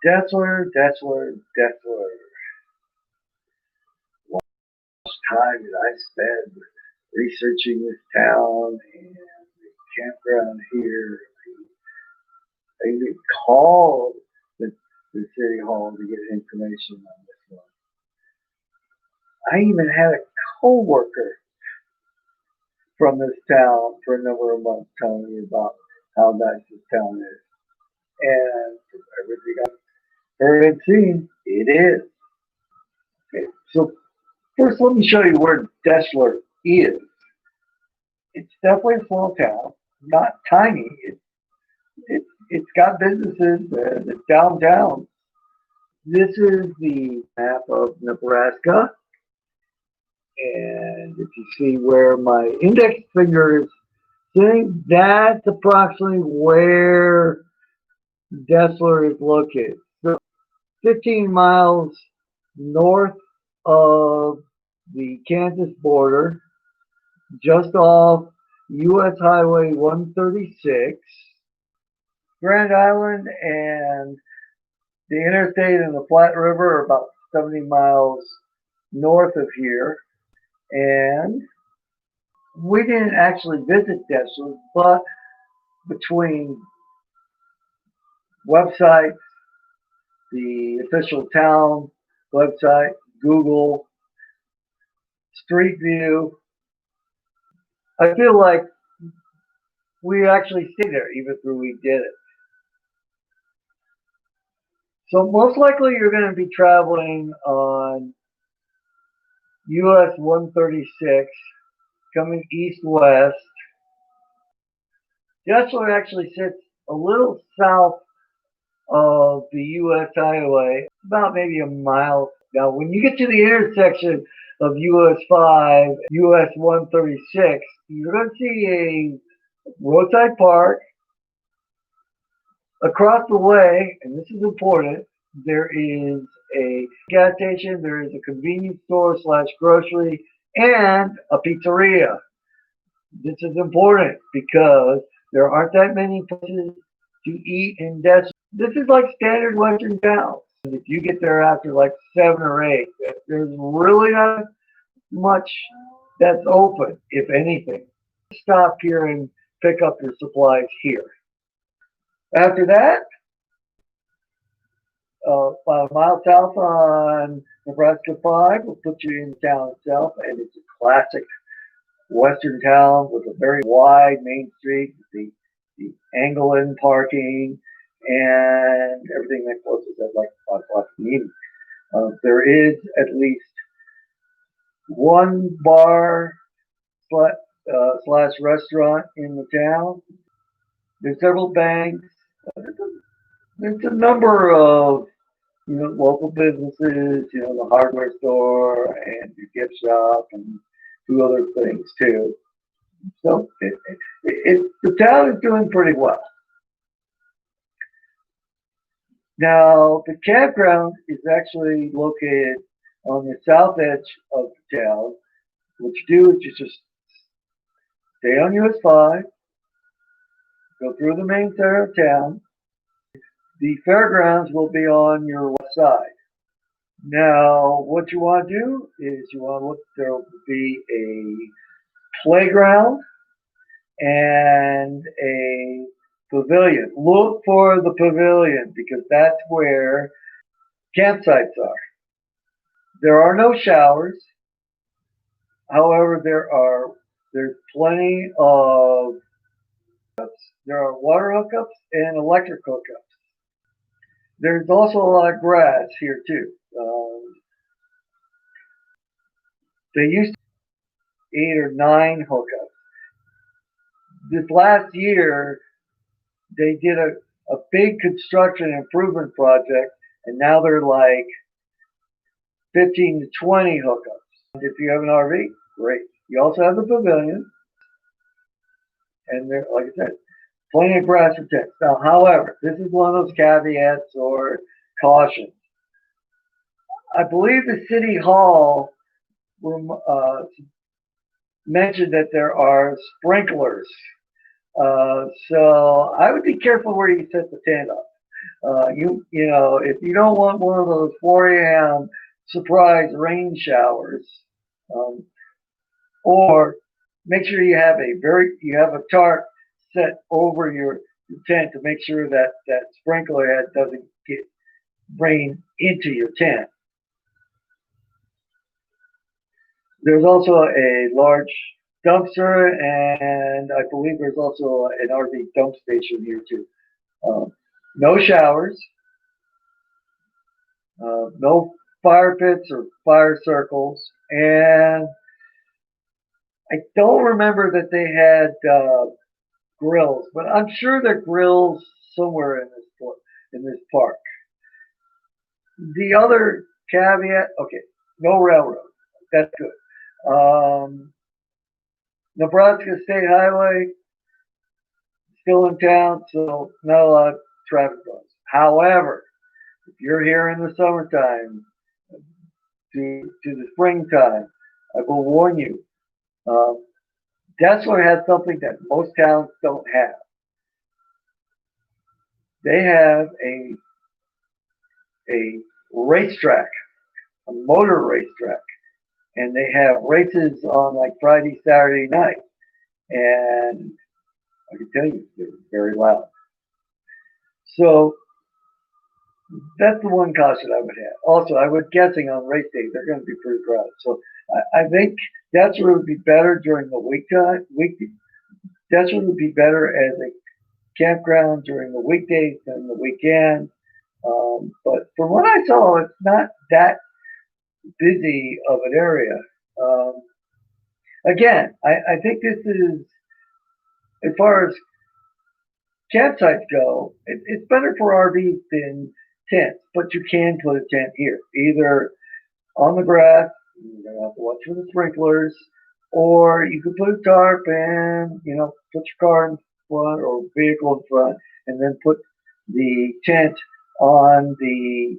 Deschler. What time did I spend researching this town and the campground here? I even called the city hall to get information on this one. I even had a co-worker from this town for a number of months telling me about how nice this town is. And from everything I've heard and seen, it is. Okay, so first let me show you where Deschler is. It's definitely a small town, not tiny. It's got businesses, it's downtown. This is the map of Nebraska. And if you see where my index finger is sitting, that's approximately where Deschler is located. So 15 miles north of the Kansas border, just off US Highway 136, Grand Island and the interstate and the Platte River are about 70 miles north of here. And we didn't actually visit Deschler, but between websites, the official town website, Google, Street View, I feel like we actually stayed there even though we did it. So most likely you're going to be traveling on US 136 coming east-west. Deschler actually sits a little south of the US Highway, about maybe a mile. Now, when you get to the intersection of US 5, US 136, you're going to see a roadside park. Across the way, and this is important, there is a gas station, there is a convenience store / grocery, and a pizzeria. This is important because there aren't that many places to eat in Deschler. This is like standard Western towns. If you get there after like 7 or 8, there's really not much that's open, if anything. Stop here and pick up your supplies here. After that, about a mile south on Nebraska 5 will put you in the town itself, and it's a classic Western town with a very wide main street, the angle-in parking, and everything that closes at like 5 o'clock in the evening. There is at least one bar / restaurant in the town. There's several banks. There's a number of local businesses, the hardware store and your gift shop and 2 other things too. So the town is doing pretty well. Now, the campground is actually located on the south edge of the town. What you do is you just stay on US 5, go through the main center of town. The fairgrounds will be on your west side. Now, what you want to do is you want to look, there will be a playground and a pavilion. Look for the pavilion because that's where campsites are. There are no showers. However, there's plenty of, there are water hookups and electric hookups. There's also a lot of grass here too. They used to 8 or 9 hookups. This last year, they did a big construction improvement project, and now they're like 15 to 20 hookups. If you have an RV, great. You also have the pavilion, and there, like I said, plenty of grass for tents. Now, however, this is one of those caveats or cautions. I believe the city hall mentioned that there are sprinklers. So I would be careful where you set the tent up. You know, if you don't want one of those 4 a.m. surprise rain showers, um, or make sure you have a tarp set over your tent to make sure that that sprinkler head doesn't get rain into your tent. There's also a large dumpster, and I believe there's also an RV dump station here too. Um, no showers, no fire pits or fire circles, and I don't remember that they had grills, but I'm sure there are grills somewhere in this park. The other caveat, okay, no railroad. That's good. Nebraska State Highway still in town, so not a lot of traffic goes. However, if you're here in the summertime to the springtime, I will warn you. Um, Deschler has something that most towns don't have. They have a racetrack, a motor racetrack, and they have races on like Friday, Saturday night. And I can tell you, they're very loud. So that's the one caution I would have. Also, I was guessing on race day they're going to be pretty crowded. So I think that's where it would be better during the weekday. That's where it would be better as a campground during the weekdays than the weekend. But from what I saw, it's not that busy of an area. Um, Again, I think this is, as far as campsites go, it's better for RVs than tents, but you can put a tent here, either on the grass, you're going to have to watch for the sprinklers, or you could put a tarp and, you know, put your car in front or vehicle in front, and then put the tent on the